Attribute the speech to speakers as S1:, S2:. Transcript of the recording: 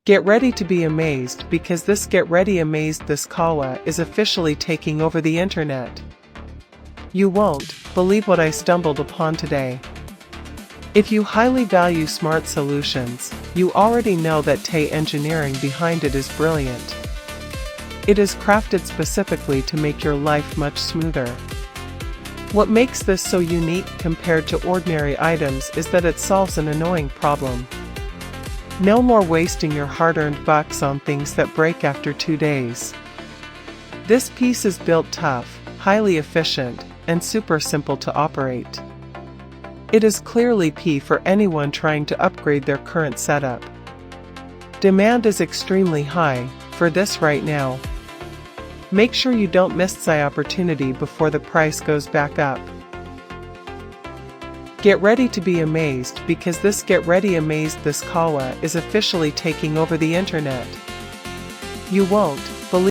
S1: Get ready to be amazed because this KAWA is officially taking over the internet. You won't believe what I stumbled upon today. If you highly value smart solutions, you already know that the engineering behind it is brilliant. It is crafted specifically to make your life much smoother. What makes this so unique compared to ordinary items is that it solves an annoying problem. No more wasting your hard-earned bucks on things that break after 2 days. This piece is built tough, highly efficient, and super simple to operate. It is clearly key for anyone trying to upgrade their current setup. Demand is extremely high for this right now. Make sure you don't miss the opportunity before the price goes back up. Get ready to be amazed because this KAWA is officially taking over the internet. You won't